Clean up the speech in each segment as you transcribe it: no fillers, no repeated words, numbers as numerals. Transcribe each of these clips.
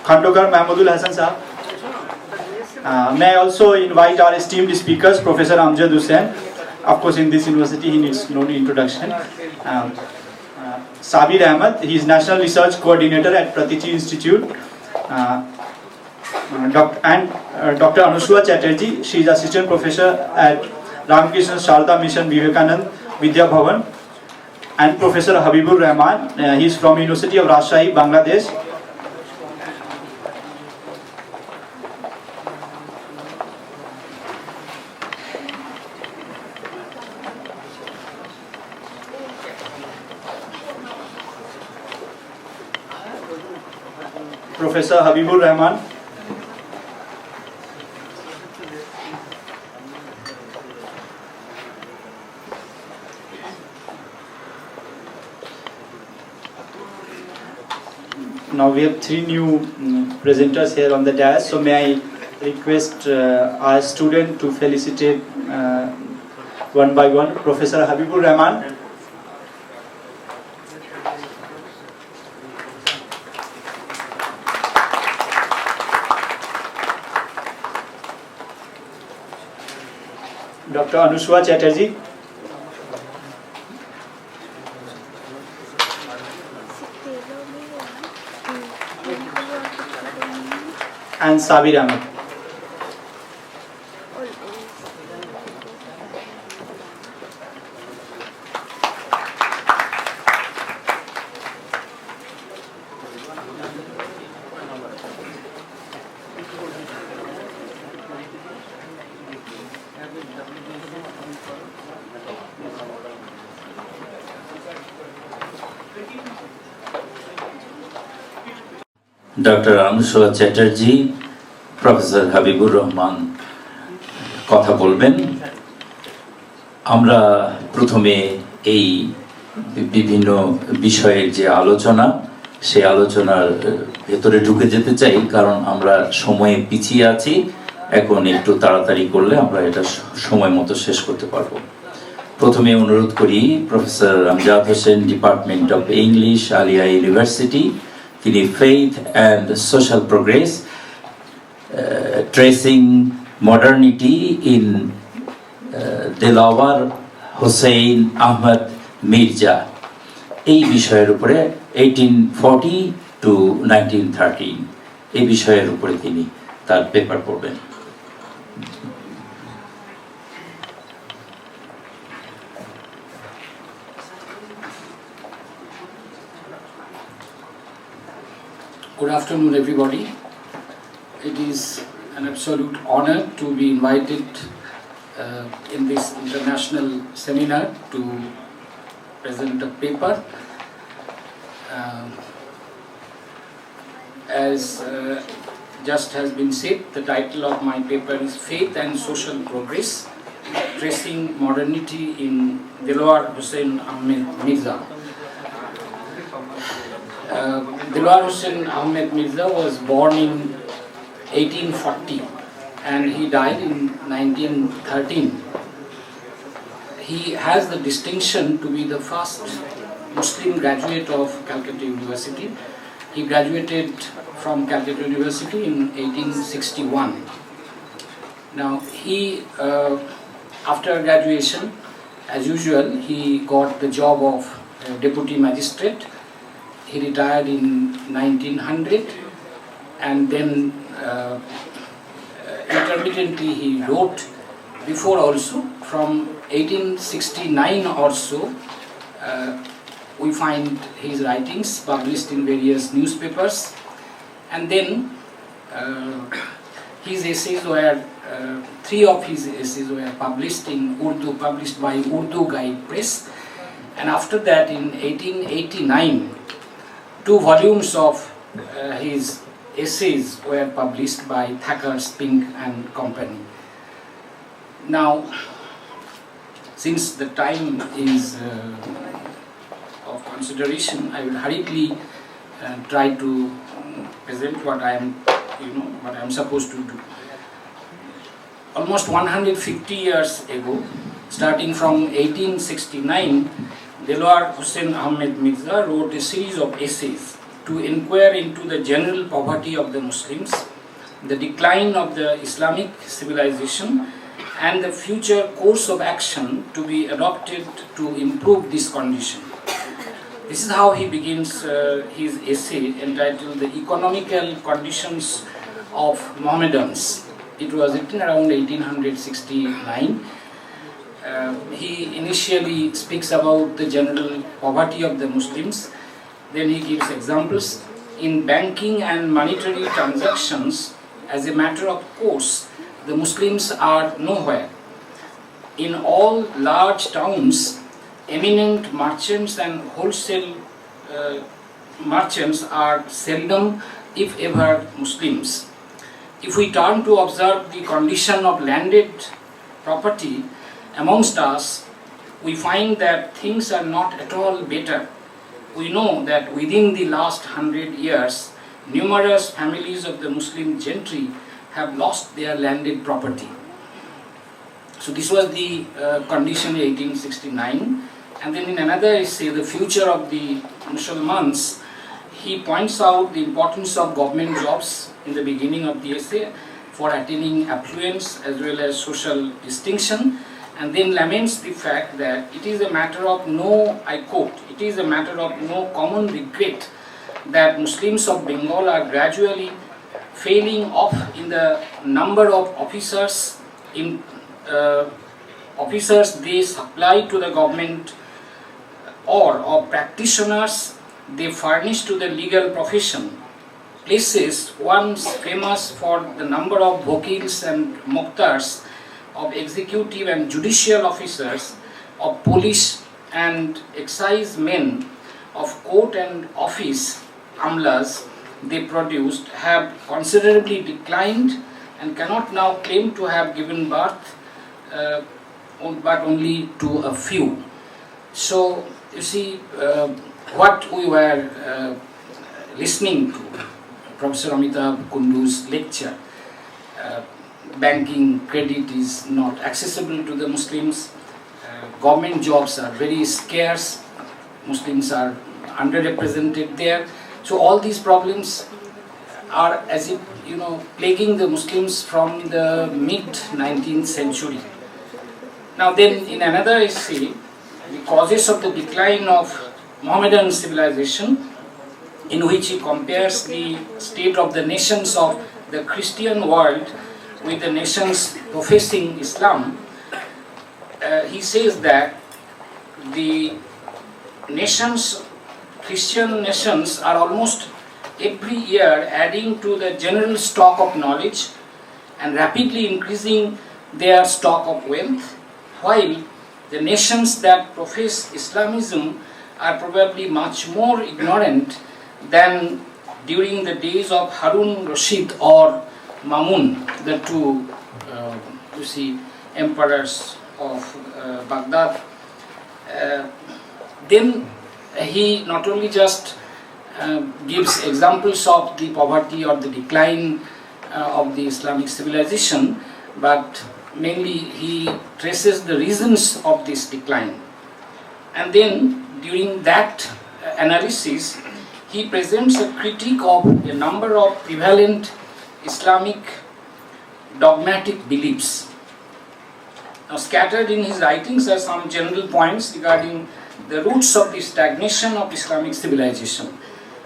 Khandokar Mahmudul Hasan Sahab. May I also invite our esteemed speakers, Professor Amzed Hossein. Of course, in this university, he needs no introduction. Sabir Ahmed, he is National Research Coordinator at Pratichi Institute. Dr. Anuswa Chatterjee, she is Assistant Professor at Ramakrishna Sharda Mission Vivekanand Vidya Bhavan. And Professor Habibur Rahman, he is from University of Rajshahi, Bangladesh. Professor Habibur Rahman. Now we have three new presenters here on the dais, so may I request our student to felicitate one by one. Professor Habibur Rahman. Dr. Anuswa Chatterjee. And Sabir Ahmed. Dr. Anuswa Chatterjee, Professor Habibur Rahman কথা বলবেন। আমরা প্রথমে এই বিভিন্ন বিষয়ের যে আলোচনা সেই আলোচনার ভেতরে ঢুকে যেতে চাই, কারণ আমরা সময়ে পিছিয়ে আছি। এখন একটু তাড়াতাড়ি করলে আমরা এটা সময় মতো শেষ করতে পারবো। প্রথমে অনুরোধ করি professor Amjad Hossain, department of English, Aliah university, তিনি Faith and Social Progress, Tracing Modernity in Delawar Hosaen Ahmed Meerza, এই বিষয়ের উপরে 1840 to 1913 এই বিষয়ের উপরে তিনি তার পেপার পড়বেন। Good afternoon, everybody. It is an absolute honor to be invited in this international seminar to present a paper. As just has been said, the title of my paper is Faith and Social Progress, Tracing Modernity in Delawar Hosaen Ahmed Meerza. Delawar Hosaen Ahmed Meerza was born in 1840 and he died in 1913. He has the distinction to be the first Muslim graduate of Calcutta University. He graduated from Calcutta University in 1861. Now after graduation, as usual, he got the job of deputy magistrate. He retired in 1900, and then intermittently he wrote before also. From 1869 or so, we find his writings published in various newspapers, and then his essays were, three of his essays were published in Urdu, published by Urdu Guide Press, and after that in 1889, 2 volumes of his essays were published by Thacker, Spink and Company. Now, since the time is of consideration, I will hurriedly try to present what I am supposed to do. Almost 150 years ago, starting from 1869, Delawar Hosaen Ahmed Meerza wrote a series of essays to inquire into the general poverty of the Muslims, the decline of the Islamic civilization, and the future course of action to be adopted to improve this condition. This is how he begins his essay entitled The Economical Conditions of Mohammedans. It was written around 1869. He initially speaks about the general poverty of the Muslims. Then he gives examples. In banking and monetary transactions, as a matter of course, the Muslims are nowhere. In all large towns, eminent merchants and wholesale merchants are seldom, if ever, Muslims. If we turn to observe the condition of landed property amongst us, we find that things are not at all better. We know that within the last 100 years, numerous families of the Muslim gentry have lost their landed property. So this was the condition in 1869. And then in another essay, The Future of the Musulmans, he points out the importance of government jobs in the beginning of the essay for attaining affluence as well as social distinction, and then laments the fact that it is a matter of no, I quote, it is a matter of no common regret that Muslims of Bengal are gradually failing off in the number of officers they supply to the government or of practitioners they furnish to the legal profession. Places once famous for the number of vakils and muqtars, of executive and judicial officers, of police and excise men, of court and office amlas they produced have considerably declined and cannot now claim to have given birth but only to a few. So you see what we were listening to, Professor Amitabh Kundu's lecture, banking credit is not accessible to the Muslims, government jobs are very scarce, Muslims are underrepresented there. So all these problems are, as if plaguing the Muslims from the mid-19th century. Now then, in another essay, The Causes of the Decline of Mohammedan Civilization, in which he compares the state of the nations of the Christian world with the nations professing Islam, he says that the nations, Christian nations, are almost every year adding to the general stock of knowledge and rapidly increasing their stock of wealth, while the nations that profess Islamism are probably much more ignorant than during the days of Harun Rashid or Mamun, the two emperors of Baghdad. Then he not only just gives examples of the poverty or the decline of the Islamic civilization, but mainly he traces the reasons of this decline. And then during that analysis, he presents a critique of a number of prevalent Islamic dogmatic beliefs. Now, scattered in his writings are some general points regarding the roots of the stagnation of Islamic civilization.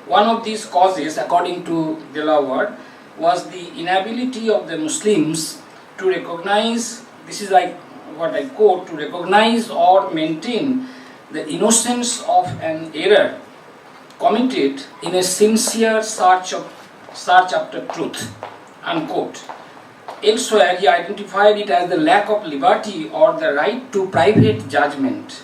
One of these causes, according to Delawar, was the inability of the Muslims to recognize, this is like what I quote, to recognize or maintain the innocence of an error committed in a sincere search after truth, unquote. Elsewhere, he identified it as the lack of liberty or the right to private judgment.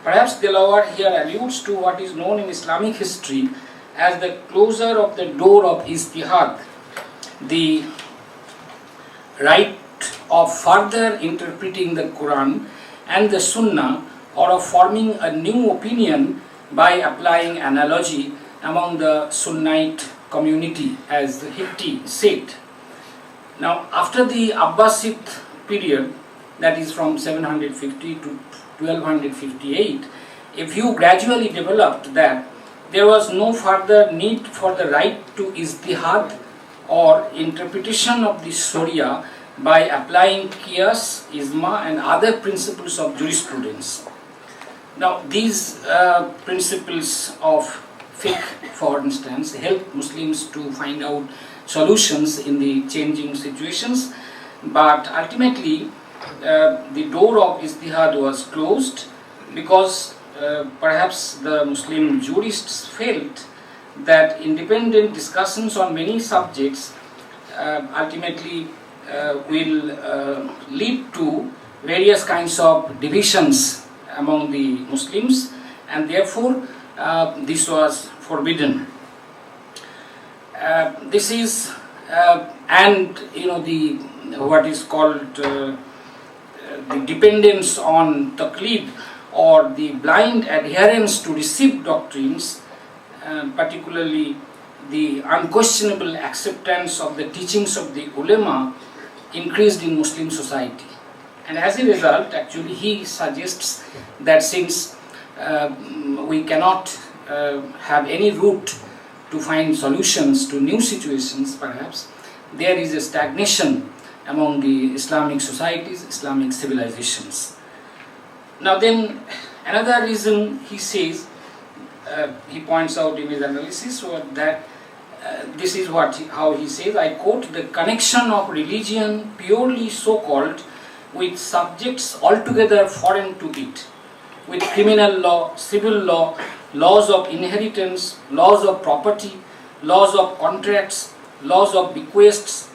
Perhaps Delawar here alludes to what is known in Islamic history as the closure of the door of ijtihad, the right of further interpreting the Quran and the Sunnah, or of forming a new opinion by applying analogy among the Sunnite community, as Hitti said. Now, after the Abbasid period, that is from 750 to 1258, a view gradually developed that there was no further need for the right to ijtihad or interpretation of the Sharia by applying qiyas, ijma and other principles of jurisprudence. Now these principles of fiqh, for instance, help Muslims to find out solutions in the changing situations, but ultimately the door of ijtihad was closed because perhaps the Muslim jurists felt that independent discussions on many subjects ultimately will lead to various kinds of divisions among the Muslims, and therefore this was forbidden. This is and the what is called the dependence on taqlid or the blind adherence to received doctrines, particularly the unquestionable acceptance of the teachings of the ulama, increased in Muslim society. And as a result, actually he suggests that since we cannot have any route to find solutions to new situations, perhaps there is a stagnation among the Islamic societies, Islamic civilizations. Now then, another reason he says, he points out in his analysis that this is how he says, I quote, the connection of religion purely so-called with subjects altogether foreign to it, with criminal law, civil law, laws of inheritance, laws of property, laws of contracts, laws of bequests,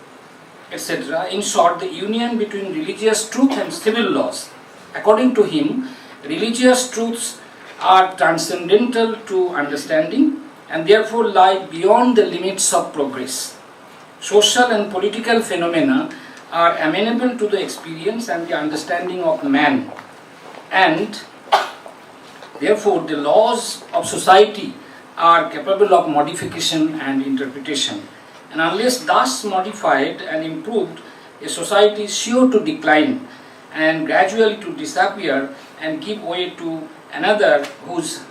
etc. In short, the union between religious truth and civil laws. According to him, religious truths are transcendental to understanding and therefore lie beyond the limits of progress. Social and political phenomena are amenable to the experience and the understanding of man, and therefore the laws of society are capable of modification and interpretation. And unless thus modified and improved, a society is sure to decline and gradually to disappear and give way to another whose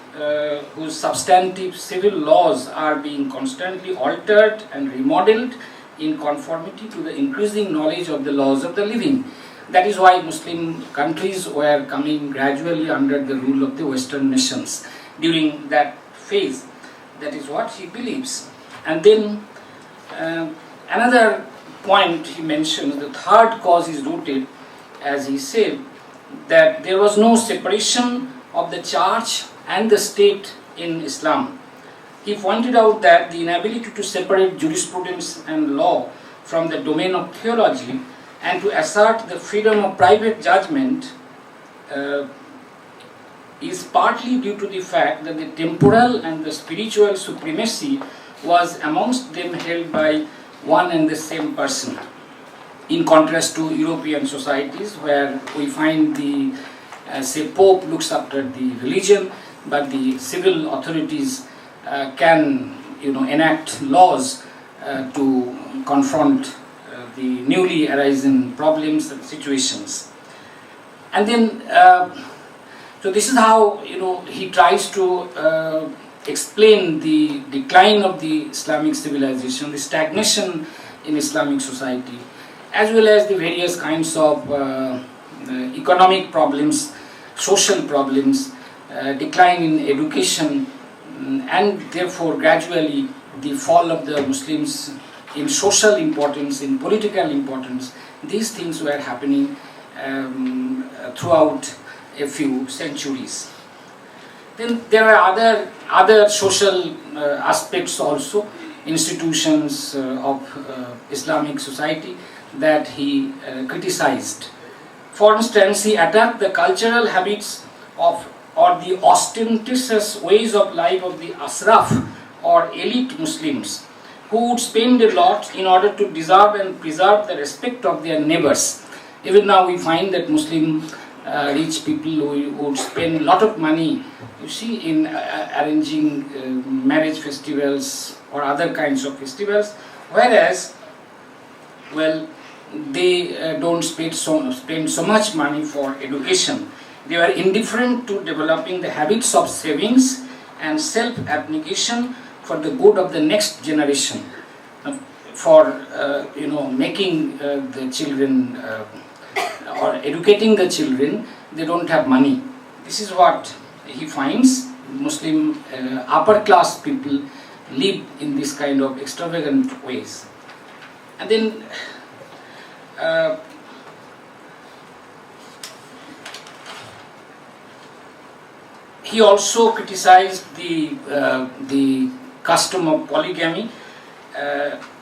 substantive civil laws are being constantly altered and remodeled in conformity to the increasing knowledge of the laws of the living. That is why Muslim countries were coming gradually under the rule of the Western nations during that phase. That is what he believes. And then another point he mentions, the third cause is rooted, as he said, that there was no separation of the church and the state in Islam. He pointed out that the inability to separate jurisprudence and law from the domain of theology and to assert the freedom of private judgment is partly due to the fact that the temporal and the spiritual supremacy was amongst them held by one and the same person, in contrast to European societies where we find the Pope looks after the religion, but the civil authorities can enact laws to confront the newly arisen problems and situations. And then so this is how he tries to explain the decline of the Islamic civilization, the stagnation in Islamic society, as well as the various kinds of economic problems, social problems, decline in education, and therefore gradually the fall of the Muslims in social importance, in political importance. These things were happening throughout a few centuries. Then there are other social aspects also, institutions of Islamic society that he criticized. For instance, he attacked the cultural habits of or the ostentatious ways of life of the asraf or elite Muslims, who would spend a lot in order to deserve and preserve the respect of their neighbors. Even now we find that Muslim rich people who would spend a lot of money, you see, in arranging marriage festivals or other kinds of festivals, whereas, well, they don't spend so much money for education. They were indifferent to developing the habits of savings and self-abnegation for the good of the next generation, for making the children or educating the children. They don't have money. This is what he finds. Muslim upper class people live in this kind of extravagant ways. And then he also criticized the custom of polygamy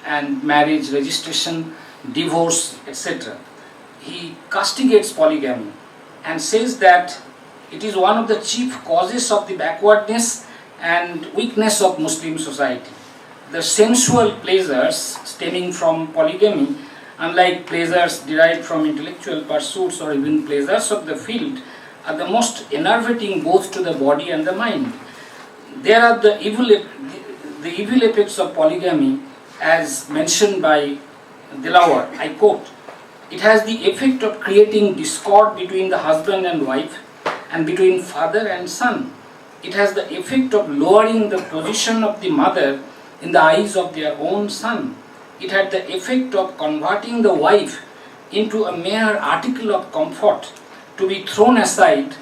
and marriage registration, divorce, etc. He castigates polygamy and says that it is one of the chief causes of the backwardness and weakness of Muslim society. The sensual pleasures stemming from polygamy, unlike pleasures derived from intellectual pursuits or even pleasures of the field, are the most enervating both to the body and the mind. There are the evil effects of polygamy as mentioned by Delawar. I quote, "It has the effect of creating discord between the husband and wife and between father and son. It has the effect of lowering the position of the mother in the eyes of their own son. It had the effect of converting the wife into a mere article of comfort to be thrown aside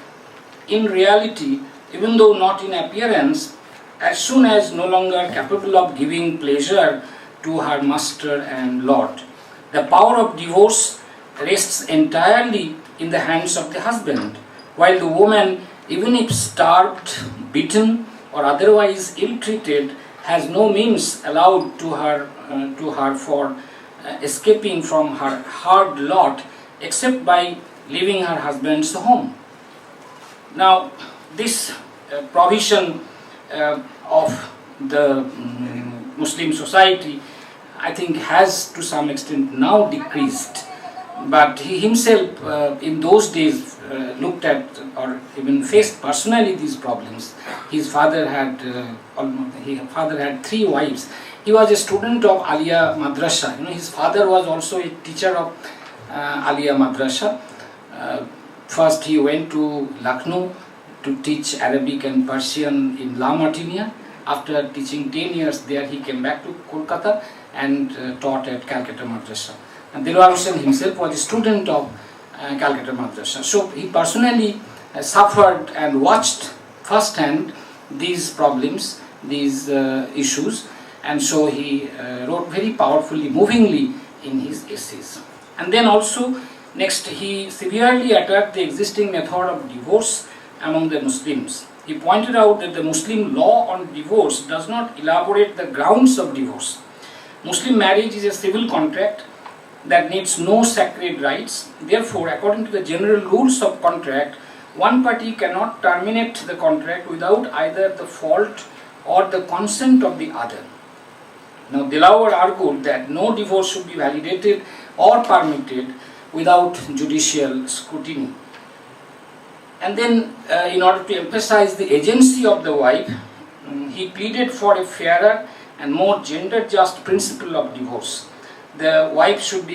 in reality, even though not in appearance, as soon as no longer capable of giving pleasure to her master and lord. The power of divorce rests entirely in the hands of the husband, while the woman, even if starved, beaten, or otherwise ill-treated, has no means allowed to her for escaping from her hard lot except by leaving her husband's home." Now, this provision of the Muslim society, I think, has to some extent now decreased. But he himself, in those days, looked at or even faced personally these problems. His father had 3 wives. He was a student of Aliah Madrasa. His father was also a teacher of Aliah Madrasa. First, he went to Lucknow to teach Arabic and Persian in La Martinia. After teaching 10 years there, he came back to Kolkata and taught at Calcutta Madrasa. And Delawar Hosaen himself was a student of Calcutta Madrasa. So he personally suffered and watched firsthand these problems, these issues, and so he wrote very powerfully, movingly in his essays. And then also, next, he severely attacked the existing method of divorce among the Muslims. He pointed out that the Muslim law on divorce does not elaborate the grounds of divorce. Muslim marriage is a civil contract that needs no sacred rights. Therefore, according to the general rules of contract, one party cannot terminate the contract without either the fault or the consent of the other. Now, Delawar argued that no divorce should be validated or permitted without judicial scrutiny. And then, in order to emphasize the agency of the wife, he pleaded for a fairer and more gender-just principle of divorce. The wife should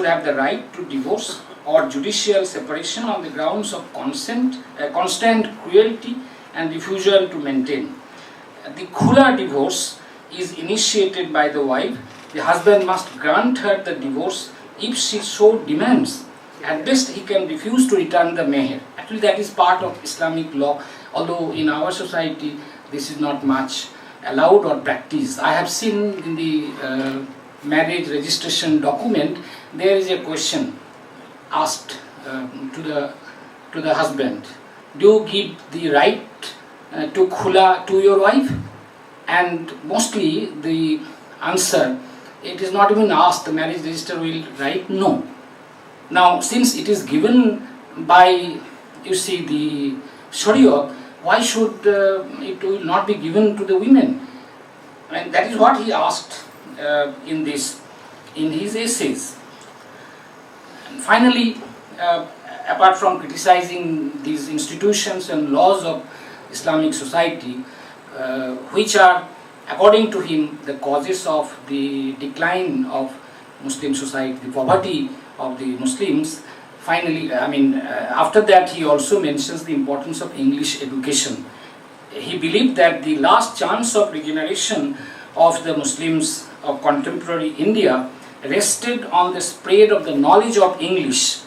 have the right to divorce or judicial separation on the grounds of consent, constant cruelty and refusal to maintain. The khula divorce is initiated by the wife. The husband must grant her the divorce if she so demands. At best, he can refuse to return the meher. Actually, that is part of Islamic law, although in our society this is not much allowed or practiced. I have seen in the marriage registration document, there is a question asked to the husband: do you give the right to khula to your wife? And mostly the answer, it is not even asked, the marriage register will write no. Now, since it is given by, you see, the Sharia, why should it will not be given to the women? And that is what he asked in his essays. And finally, apart from criticizing these institutions and laws of Islamic society, which are, according to him, the causes of the decline of Muslim society, the poverty of the Muslims. Finally, after that, he also mentions the importance of English education. he believed that the last chance of regeneration of the Muslims of contemporary India rested on the spread of the knowledge of English,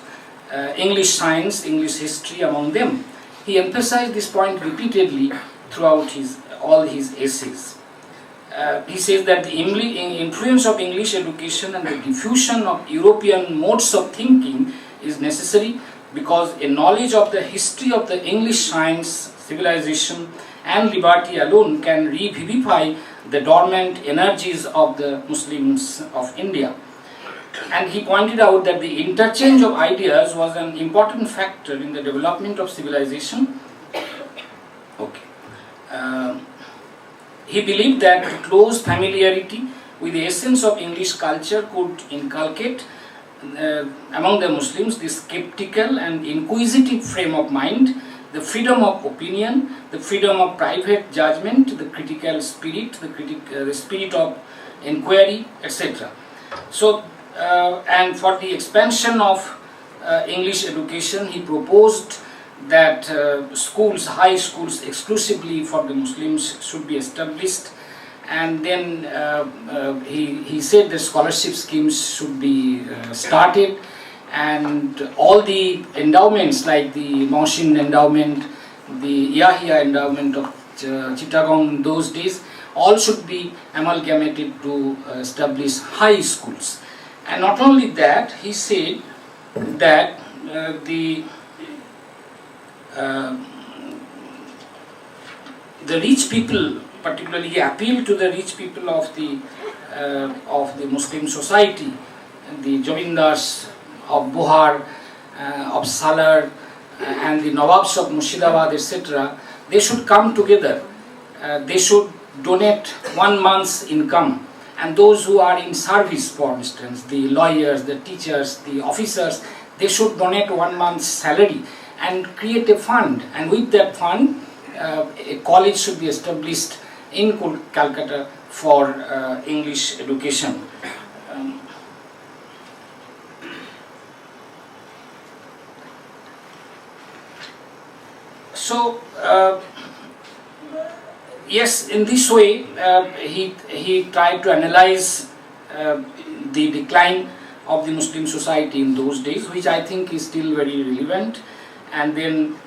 English science, English history among them. He emphasized this point repeatedly throughout all his essays. He says that the influence of English education and the diffusion of European modes of thinking is necessary because a knowledge of the history of the English science, civilization and liberty alone can revivify the dormant energies of the Muslims of India. And he pointed out that the interchange of ideas was an important factor in the development of civilization. Okay. He believed that close familiarity with the essence of English culture could inculcate among the Muslims this skeptical and inquisitive frame of mind, the freedom of opinion, the freedom of private judgment, the critical spirit, the spirit of inquiry, etc. So, and for the expansion of English education, he proposed that schools, high schools exclusively for the Muslims should be established, and then he said the scholarship schemes should be started, and all the endowments like the Mohsin endowment, the Aliah endowment of Chittagong in those days, all should be amalgamated to establish high schools. And not only that, he said that the rich people, particularly he appealed to the rich people of the Muslim society, the Jamindars of Buhar, of Salar, and the Nawabs of Murshidabad, etc. They should come together. They should donate 1 month's income. And those who are in service, for instance, the lawyers, the teachers, the officers, they should donate 1 month's salary and create a fund. And with that fund, a college should be established in Kolkata for English education. So, yes, in this way, he tried to analyze the decline of the Muslim society in those days, which I think is still very relevant. And then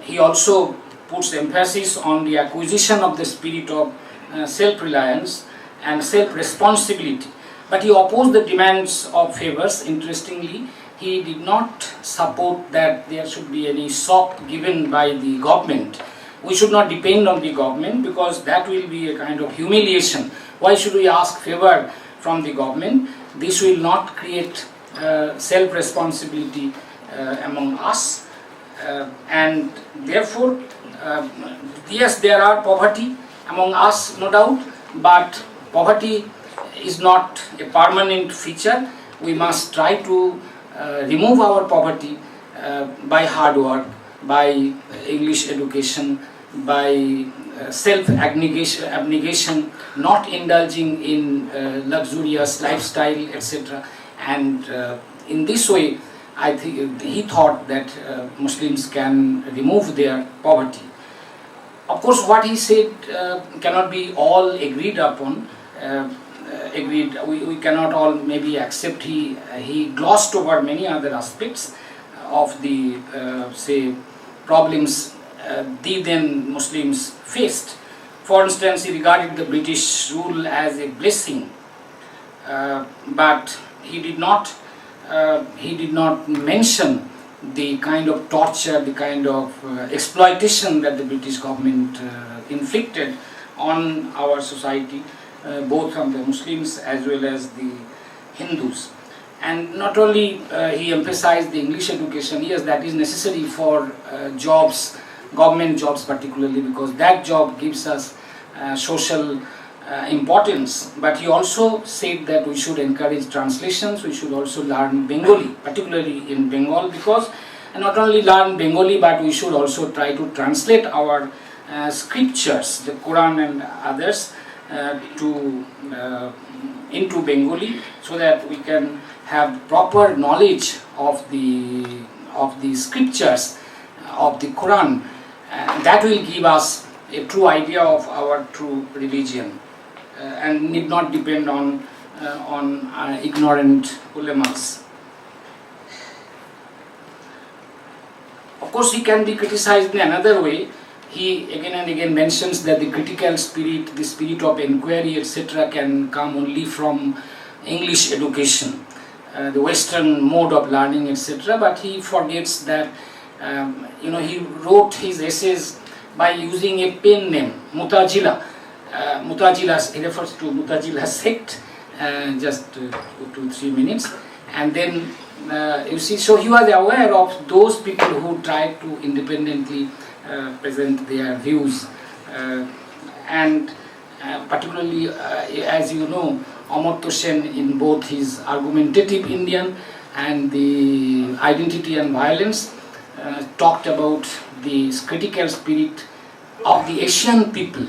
he also puts emphasis on the acquisition of the spirit of self-reliance and self-responsibility. But he opposed the demands of favors. Interestingly, he did not support that there should be any sop given by the government. We should not depend on the government because that will be a kind of humiliation. Why should we ask favor from the government? This will not create self-responsibility among us. And therefore, yes, there are poverty among us, no doubt, but poverty is not a permanent feature. We must try to remove our poverty by hard work, by English education, by self-abnegation, not indulging in luxurious lifestyle, etc. And in this way, I think he thought that Muslims can remove their poverty. Of course, what he said cannot be all agreed upon. We cannot all maybe accept. He glossed over many other aspects of the say problems the then Muslims faced. For instance, he regarded the British rule as a blessing, but he did not mention the kind of torture, the kind of exploitation that the British government inflicted on our society, both from the Muslims as well as the Hindus. And not only he emphasized the English education, yes, that is necessary for jobs, government jobs particularly, because that job gives us social importance. But he also said that we should encourage translations, we should also learn Bengali, particularly in Bengal, because not only learn Bengali, but we should also try to translate our scriptures, the Quran and others, into Bengali, so that we can have proper knowledge of the scriptures of the Quran. That will give us a true idea of our true religion, and need not depend on ignorant ulemas. Of course, he can be criticized in another way. He again and again mentions that the critical spirit, the spirit of inquiry, etc., can come only from English education, the Western mode of learning, etc. But he forgets that he wrote his essays by using a pen name, Mutajila. Mutajila, he refers to Mutajila sect, just 2-3 minutes, and then you see, so he was aware of those people who tried to independently present their views, and particularly, as you know, Amzed Hossein, in both his argumentative Indian and the identity and violence, talked about the critical spirit of the Asian people.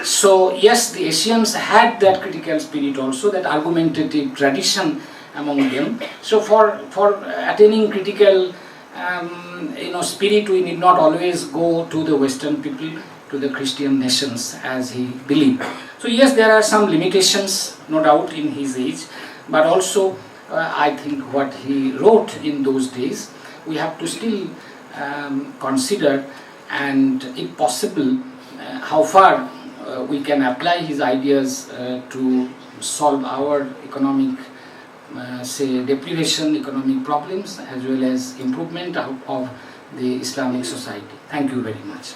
So yes, the Asians had that critical spirit also, that argumentative tradition among them. So for attaining critical spirit, we need not always go to the Western people, to the Christian nations, as he believed. So yes, there are some limitations, no doubt, in his age, but also I think what he wrote in those days, we have to still consider, and if possible, how far we can apply his ideas to solve our economic deprivation, economic problems, as well as improvement of the Islamic society. Thank you very much.